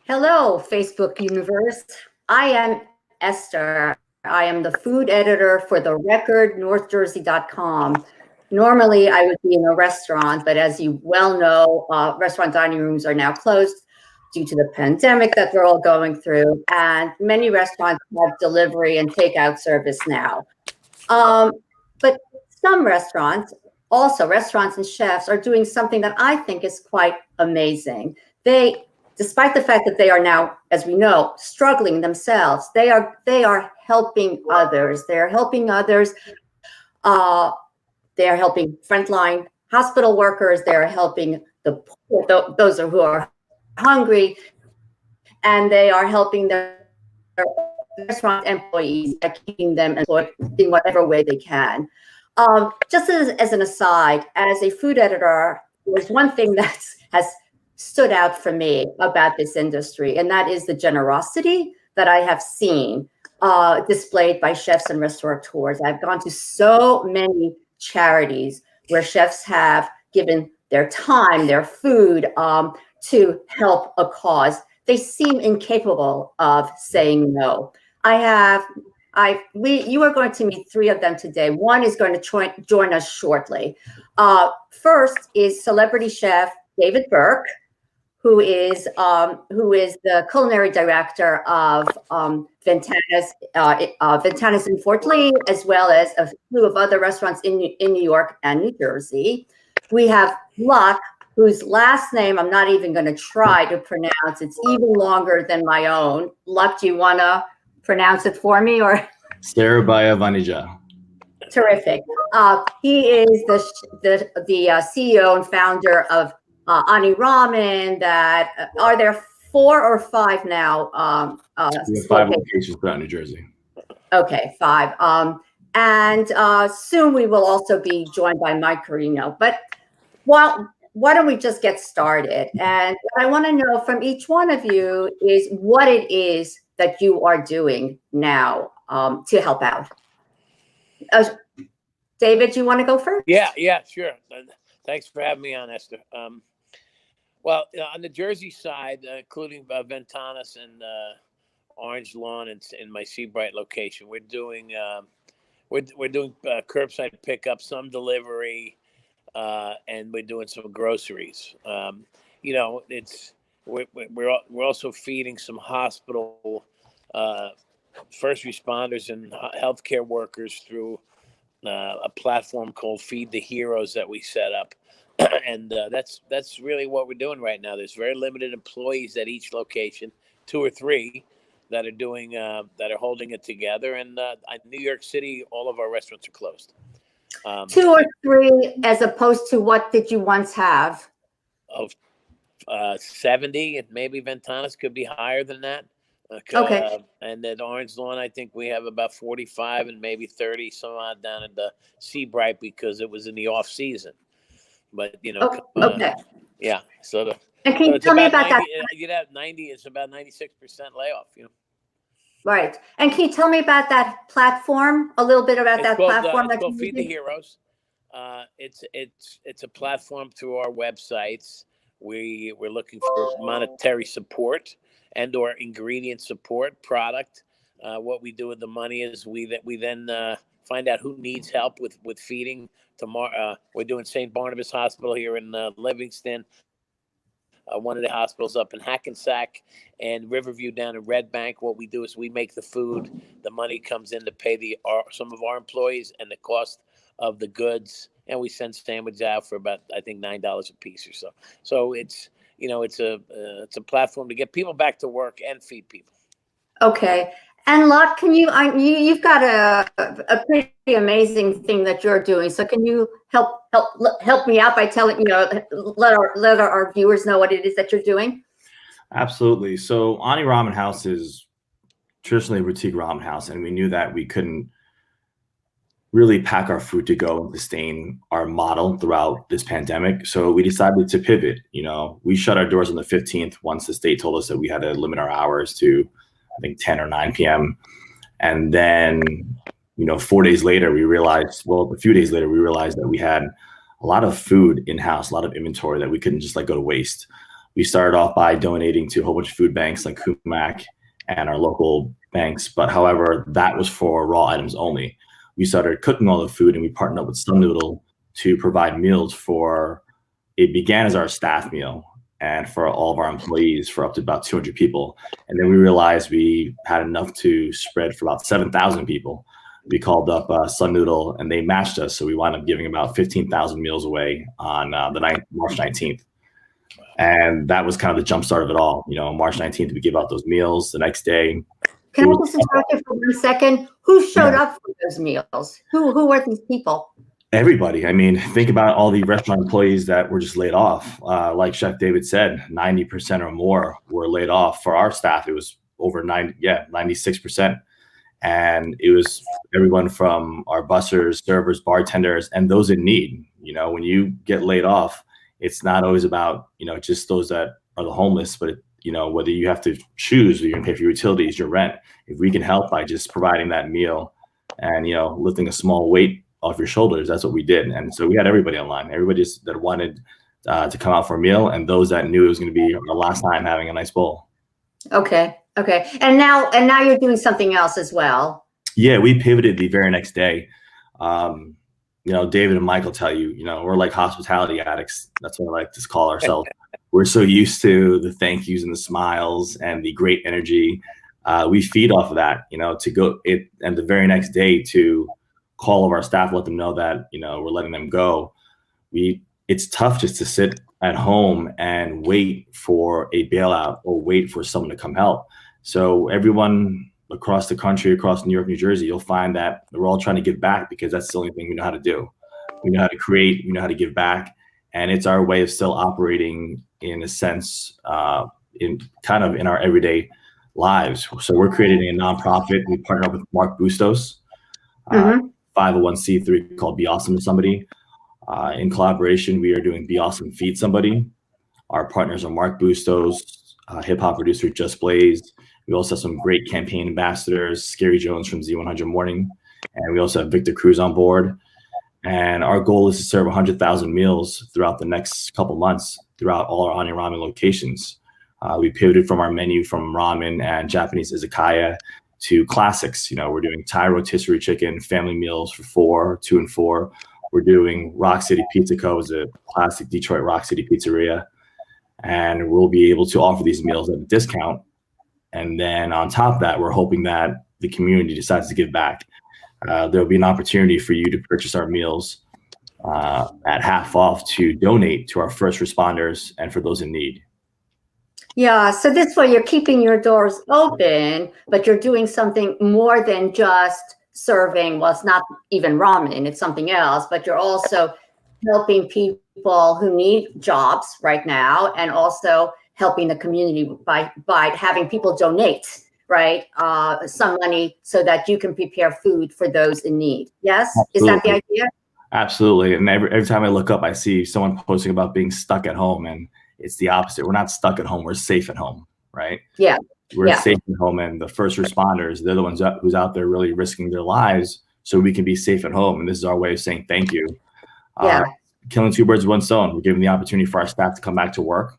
Hello, Facebook universe. I am Esther. I am the food editor for the record NorthJersey.com. Normally, I would be in a restaurant, but as you well know, restaurant dining rooms are now closed due to the pandemic that we're all going through, and many restaurants have delivery and takeout service now. But some restaurants, also restaurants and chefs, are doing something that I think is quite amazing. Despite the fact that they are now, as we know, struggling themselves, they are helping others. They are helping others. They are helping frontline hospital workers. They are helping the poor, those who are hungry, and they are helping their restaurant employees by keeping them employed in whatever way they can. Just as an aside, as a food editor, there's one thing that has stood out for me about this industry, and that is the generosity that I have seen displayed by chefs and restaurateurs. I've gone to so many charities where chefs have given their time, their food to help a cause. They seem incapable of saying no. You are going to meet three of them today. One is going to join us shortly. First is celebrity chef David Burke, who is the culinary director of Ventanas in Fort Lee, as well as a slew of other restaurants in New York and New Jersey. We have Luck, whose last name I'm not even going to try to pronounce. It's even longer than my own. Luck, do you want to pronounce it for me? Or Sarabaya Vanija. Terrific. He is the CEO and founder of Ani Ramen. That are there 4 or 5 now? We have 5 locations throughout New Jersey. Okay, 5. And soon we will also be joined by Mike Carino. But why don't we just get started? And what I want to know from each one of you is what it is that you are doing now to help out. David, you want to go first? Yeah, sure. Thanks for having me on, Esther. Well, on the Jersey side, including Ventanas and Orange Lawn and my Seabright location, we're doing curbside pickup, some delivery, and we're doing some groceries. We're also feeding some hospital first responders and healthcare workers through a platform called Feed the Heroes that we set up. And that's really what we're doing right now. There's very limited employees at each location, 2 or 3 that are doing that are holding it together. And in New York City, all of our restaurants are closed. 2 or 3, as opposed to what did you once have? Of 70, and maybe Ventanas could be higher than that. Okay. And at Orange Lawn, I think we have about 45 and maybe 30 some odd down at the Seabright because it was in the off season. But okay. Yeah. So and can you tell me about 90, that? You'd have 90. It's about 96% layoff. Right. And can you tell me about that platform? A little bit about that platform. It's called Feed the Heroes. It's a platform through our websites. We're looking for monetary support and or ingredient support, product. What we do with the money is we then find out who needs help with feeding. Tomorrow, we're doing St. Barnabas Hospital here in Livingston, one of the hospitals up in Hackensack, and Riverview down in Red Bank. What we do is we make the food. The money comes in to pay some of our employees and the cost of the goods, and we send sandwiches out for about, I think, $9 a piece or so. So it's a platform to get people back to work and feed people. Okay. And Luck, you've got a pretty amazing thing that you're doing. So can you help me out by telling, let our viewers know what it is that you're doing? Absolutely. So Ani Ramen House is traditionally a boutique ramen house, and we knew that we couldn't really pack our food to go and sustain our model throughout this pandemic. So we decided to pivot. We shut our doors on the 15th once the state told us that we had to limit our hours to, I think, 10 or 9 p.m. And then, 4 days later, a few days later, we realized that we had a lot of food in-house, a lot of inventory that we couldn't just let go to waste. We started off by donating to a whole bunch of food banks like Kumac and our local banks. But however, that was for raw items only. We started cooking all the food, and we partnered up with Sun Noodle to provide meals for, it began as our staff meal and for all of our employees for up to about 200 people. And then we realized we had enough to spread for about 7,000 people. We called up Sun Noodle, and they matched us. So we wound up giving about 15,000 meals away on March 19th. And that was kind of the jump start of it all. You know, March 19th, we give out those meals. The next day. Can I just interrupt you for 1 second? Who showed up for those meals? Who were these people? Everybody. I mean, think about all the restaurant employees that were just laid off. Like Chef David said, 90% or more were laid off. For our staff, it was over 96%. And it was everyone from our bussers, servers, bartenders, and those in need. You know, when you get laid off, it's not always about, you know, just those that are the homeless, but you know, whether you have to choose, you're gonna pay for your utilities, your rent. If we can help by just providing that meal and, you know, lifting a small weight off your shoulders, that's what we did. And so we had everybody online, everybody that wanted to come out for a meal, and those that knew it was going to be our last time having a nice bowl. Okay. And now you're doing something else as well. Yeah, we pivoted the very next day. You know, David and Michael tell you, you know, we're like hospitality addicts. That's what I like to call ourselves. We're so used to the thank yous and the smiles and the great energy. We feed off of that, you know, and the very next day to call all of our staff, let them know that, you know, we're letting them go. It's tough just to sit at home and wait for a bailout or wait for someone to come help. So everyone across the country, across New York, New Jersey, you'll find that we're all trying to give back because that's the only thing we know how to do. We know how to create, we know how to give back. And it's our way of still operating in a sense, in our everyday lives. So we're creating a nonprofit. We partner up with Mark Bustos, 501c3 called Be Awesome to Somebody. In collaboration, we are doing Be Awesome Feed Somebody. Our partners are Mark Bustos, hip hop producer Just Blaze. We also have some great campaign ambassadors, Scary Jones from Z100 Morning. And we also have Victor Cruz on board. And our goal is to serve 100,000 meals throughout the next couple months throughout all our Ani Ramen locations. We pivoted from our menu from ramen and Japanese izakaya to classics. You know, we're doing Thai rotisserie chicken, family meals for 4, 2 and 4. We're doing Rock City Pizza Co. is a classic Detroit Rock City pizzeria. And we'll be able to offer these meals at a discount. And then on top of that, we're hoping that the community decides to give back. There'll be an opportunity for you to purchase our meals at half off to donate to our first responders and for those in need. Yeah, so this way you're keeping your doors open, but you're doing something more than just serving. Well, it's not even ramen, it's something else, but you're also helping people who need jobs right now and also helping the community by having people donate, right? Some money so that you can prepare food for those in need. Yes? Absolutely. Is that the idea? Absolutely. And every time I look up, I see someone posting about being stuck at home, and it's the opposite. We're not stuck at home. We're safe at home, right? Yeah. We're safe at home, and the first responders, they're the ones who's out there really risking their lives so we can be safe at home. And this is our way of saying thank you. Killing two birds with one stone. We're giving the opportunity for our staff to come back to work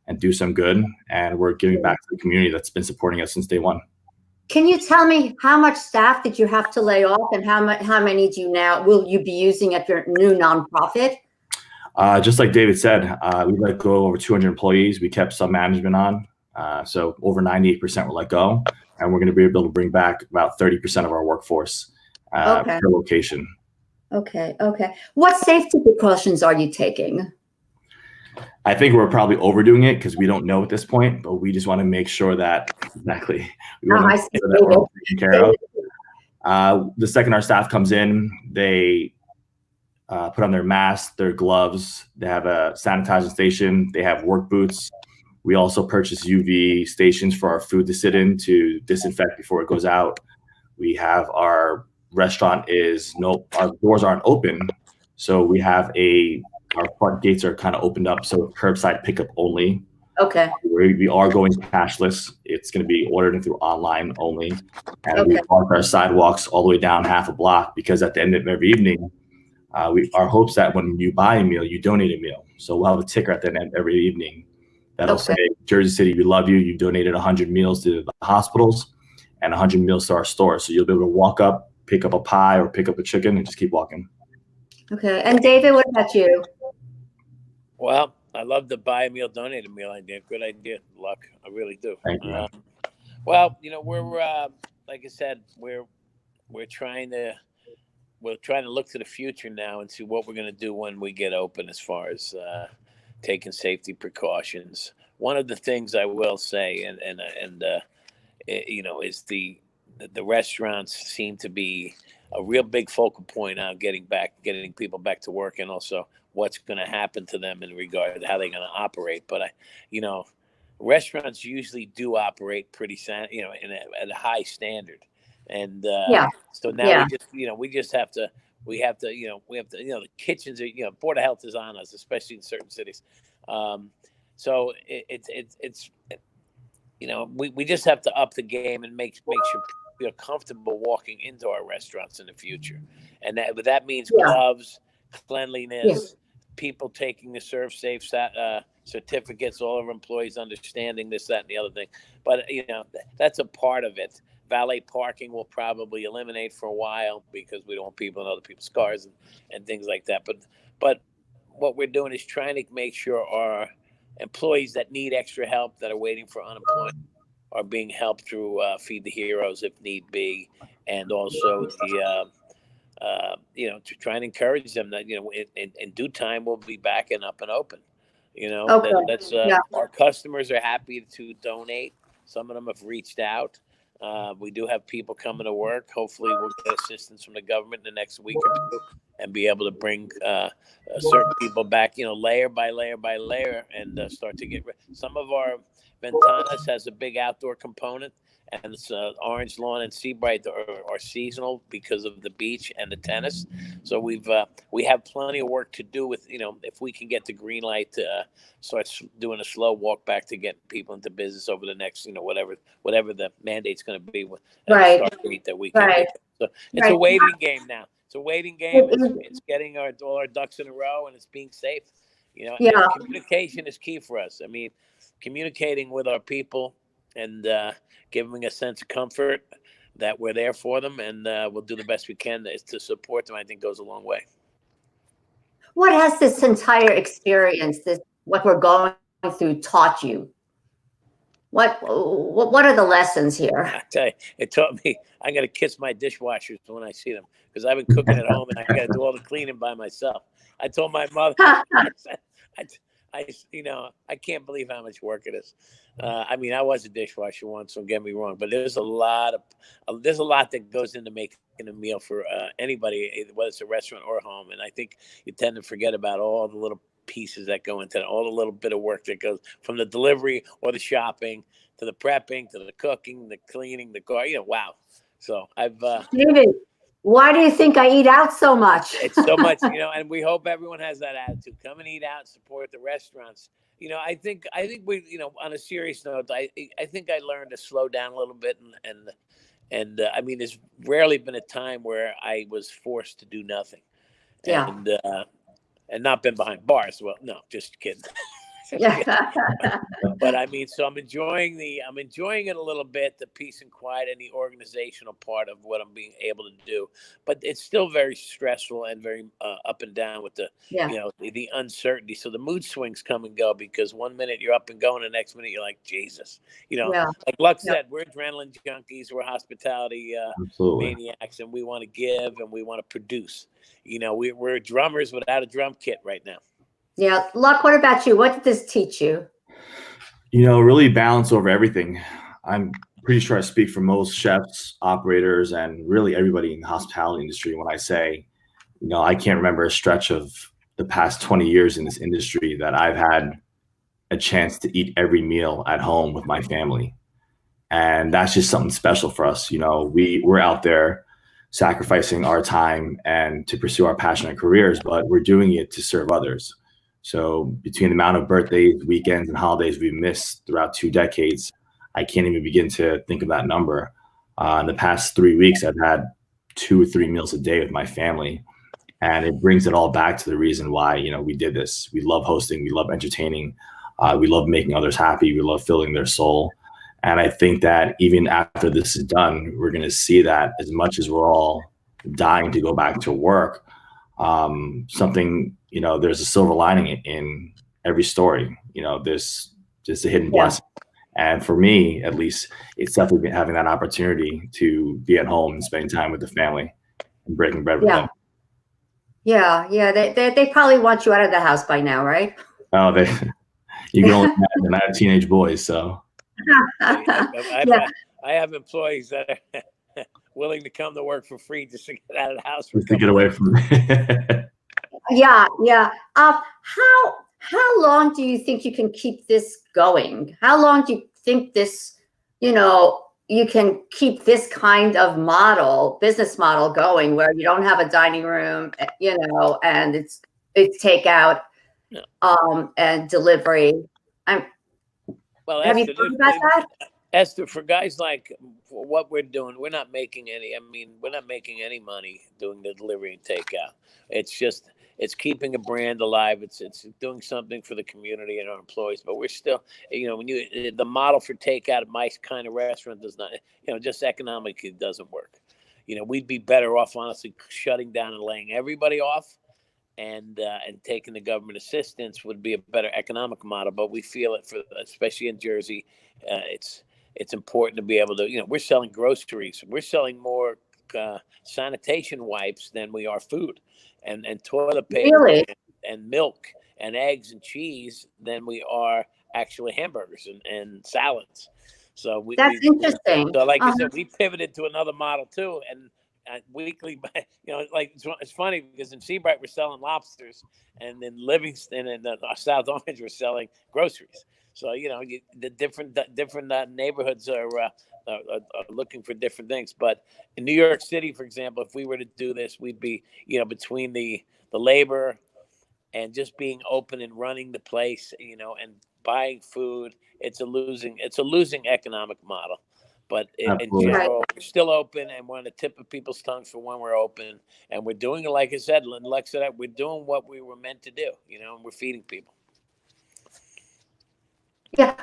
and do some good. And we're giving back to the community that's been supporting us since day one. Can you tell me how much staff did you have to lay off, and how many will you be using at your new nonprofit? Just like David said, we let go over 200 employees. We kept some management on. So over 98% were let go. And we're going to be able to bring back about 30% of our workforce per location. Okay. What safety precautions are you taking? I think we're probably overdoing it because we don't know at this point, but we just want to make sure that we want to make sure that we're all taken care of. The second our staff comes in, they put on their masks, their gloves. They have a sanitizing station. They have work boots. We also purchase UV stations for our food to sit in to disinfect before it goes out. We have our restaurant our doors aren't open, so we have our front gates are kind of opened up, so curbside pickup only. Okay. We are going cashless. It's going to be ordered through online only. And we park our sidewalks all the way down half a block because at the end of every evening, our hopes that when you buy a meal, you donate a meal. So we'll have a ticker at the end of every evening that'll say, Jersey City, we love you. You donated 100 meals to the hospitals and 100 meals to our store. So you'll be able to walk up, pick up a pie or pick up a chicken and just keep walking. Okay. And David, what about you? Well, I love the buy a meal, donate a meal idea. Good idea, Luck. I really do. Thank you. Well, we're like I said, we're trying to look to the future now and see what we're going to do when we get open as far as taking safety precautions. One of the things I will say, is the restaurants seem to be a real big focal point on getting people back to work, and also what's going to happen to them in regard to how they're going to operate. But restaurants usually do operate pretty, at a high standard, and so now we just have to. We have to, the kitchens are, Board of Health is on us, especially in certain cities. So it's we just have to up the game and make sure people feel comfortable walking into our restaurants in the future. And that means gloves, cleanliness, people taking the Serve Safe certificates, all of our employees understanding this, that, and the other thing. But, that's a part of it. Valet parking will probably eliminate for a while because we don't want people in other people's cars and things like that. But what we're doing is trying to make sure our employees that need extra help, that are waiting for unemployment, are being helped through Feed the Heroes if need be, and also to try and encourage them that in due time we'll be back and up and open. Our customers are happy to donate. Some of them have reached out. We do have people coming to work. Hopefully we'll get assistance from the government in the next week or two and be able to bring certain people back, layer by layer by layer, and start to get some of our Ventanas has a big outdoor component, and it's Orange Lawn and Seabright are seasonal because of the beach and the tennis. So we have plenty of work to do with, if we can get the green light to start doing a slow walk back to get people into business over the next, whatever the mandate's going to be with start date that we can do. So it's a waiting game now. It's a waiting game. It's getting all our ducks in a row, and it's being safe. Communication is key for us. I mean, communicating with our people and giving a sense of comfort that we're there for them, and we'll do the best we can to support them, I think goes a long way. What has this entire experience, what we're going through, taught you? What are the lessons here? I tell you, it taught me I got to kiss my dishwashers when I see them, because I've been cooking at home and I got to do all the cleaning by myself. I told my mother, I can't believe how much work it is. I mean, I was a dishwasher once, don't get me wrong, but there's a lot that goes into making a meal for anybody, whether it's a restaurant or a home. And I think you tend to forget about all the little pieces that go into it, all the little bit of work that goes from the delivery or the shopping to the prepping to the cooking, the cleaning, the car. Wow. So I've David, why do you think I eat out so much? It's so much, and we hope everyone has that attitude. Come and eat out, support the restaurants. I think we, on a serious note, I think I learned to slow down a little bit, and I mean, there's rarely been a time where I was forced to do nothing, and not been behind bars. Well, no, just kidding. But I mean, so I'm enjoying it a little bit, the peace and quiet and the organizational part of what I'm being able to do. But it's still very stressful and very up and down with the the uncertainty. So the mood swings come and go, because one minute you're up and going, the next minute you're like, Jesus, like Luck said, we're adrenaline junkies, we're hospitality maniacs, and we want to give and we want to produce. We're drummers without a drum kit right now. Yeah. Luck, what about you? What did this teach you? Really balance over everything. I'm pretty sure I speak for most chefs, operators, and really everybody in the hospitality industry when I say, I can't remember a stretch of the past 20 years in this industry that I've had a chance to eat every meal at home with my family. And that's just something special for us. We're out there sacrificing our time and to pursue our passionate careers, but we're doing it to serve others. So between the amount of birthdays, weekends, and holidays we missed throughout 2 decades, I can't even begin to think of that number. In the past 3 weeks, I've had 2 or 3 meals a day with my family. And it brings it all back to the reason why, we did this. We love hosting. We love entertaining We love making others happy. We love filling their soul. And I think that even after this is done, we're going to see that as much as we're all dying to go back to work, something, there's a silver lining in every story. There's just a hidden blessing. And for me, at least, it's definitely having that opportunity to be at home and spending time with the family and breaking bread with them. Yeah. They probably want you out of the house by now, right? Oh, you can only imagine. I have teenage boys, so. I have employees that are willing to come to work for free just to get out of the house. Just to get away from it. Yeah. How long do you think you can keep this going? How long do you think this, you can keep this kind of business model going where you don't have a dining room, and it's takeout, and delivery? Have you thought about that? Esther, for guys like what we're doing, we're not making any money doing the delivery and takeout. It's keeping a brand alive. It's doing something for the community and our employees. But we're still, the model for takeout at my kind of restaurant does not, just economically it doesn't work. We'd be better off, honestly, shutting down and laying everybody off, and taking the government assistance would be a better economic model. But we feel it especially in Jersey, it's important to be able to, we're selling groceries. We're selling more sanitation wipes than we are food, and toilet paper, really? and milk and eggs and cheese than we are actually hamburgers and salads. So that's interesting. So like I said, we pivoted to another model too, and weekly, it's funny because in Seabright we're selling lobsters, and in Livingston and South Orange we're selling groceries. So the different neighborhoods are looking for different things. But in New York City, for example, if we were to do this, we'd be between the labor and just being open and running the place, and buying food. It's a losing economic model. But in general, we're still open, and we're on the tip of people's tongues for when we're open, and we're doing it, like I said, Lex said, we're doing what we were meant to do, and we're feeding people. Yeah.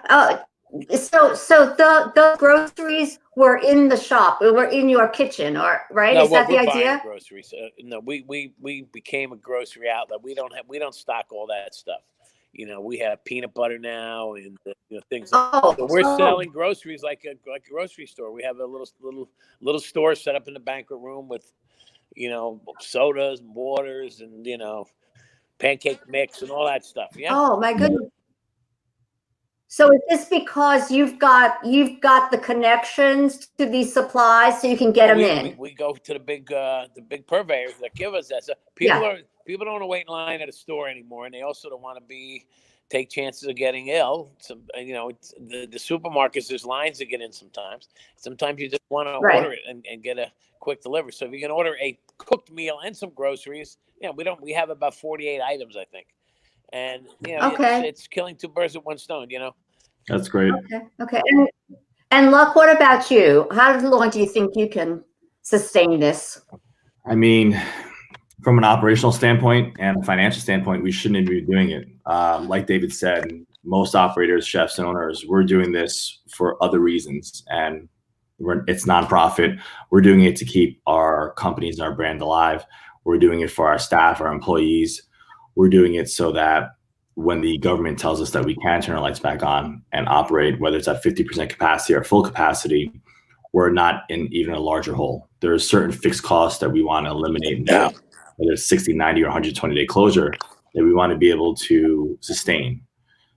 So the groceries were in the shop. They were in your kitchen, right? No, Is that the idea? Groceries. No, we became a grocery outlet. We don't stock all that stuff. We have peanut butter now and things. So we're selling groceries like a grocery store. We have a little store set up in the banquet room with, sodas and waters and pancake mix and all that stuff. Yeah. Oh my goodness. So is this because you've got the connections to these supplies, so you can get them in? We go to the big purveyors that give us that. So people don't want to wait in line at a store anymore, and they also don't want to take chances of getting ill. So, the supermarkets, there's lines to get in sometimes. Sometimes you just want to order it and get a quick delivery. So if you can order a cooked meal and some groceries, we have about 48 items, I think. And it's killing two birds with one stone. That's great. Okay. And Luck, what about you? How long do you think you can sustain this? I mean, from an operational standpoint and a financial standpoint, we shouldn't be doing it. Like David said, most operators, chefs, and owners, we're doing this for other reasons, and it's nonprofit. We're doing it to keep our companies and our brand alive. We're doing it for our staff, our employees. We're doing it so that when the government tells us that we can turn our lights back on and operate, whether it's at 50% capacity or full capacity, we're not in even a larger hole. There are certain fixed costs that we want to eliminate now, whether it's 60, 90, or 120-day closure, that we want to be able to sustain.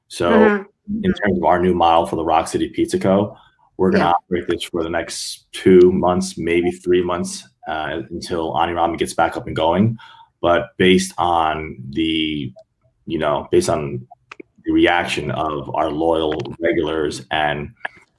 So in terms of our new model for the Rock City Pizza Co., we're going to operate this for the next 2 months, maybe 3 months, until Ani Ramen gets back up and going. But based on the reaction of our loyal regulars and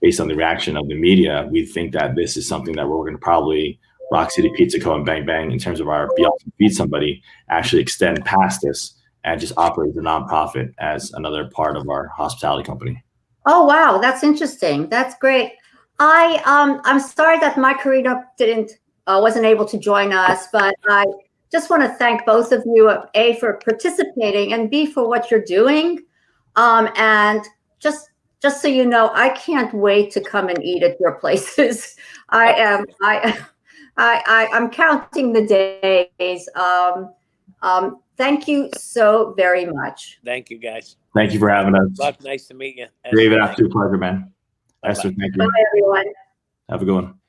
based on the reaction of the media, we think that this is something that we're going to probably Rock City Pizza Co. and Bang Bang, in terms of our Be Awesome Feed Somebody, actually extend past this and just operate as a nonprofit as another part of our hospitality company. Oh, wow. That's interesting. That's great. I'm sorry that Mike Carino wasn't able to join us, but I just want to thank both of you, A, for participating, and B, for what you're doing. And just so you know, I can't wait to come and eat at your places. I'm counting the days. Thank you so very much. Thank you, guys. Thank you for having us. Buck, nice to meet you. David, absolute pleasure, man. Bye-bye. Esther, thank Bye, you. everyone. Have a good one.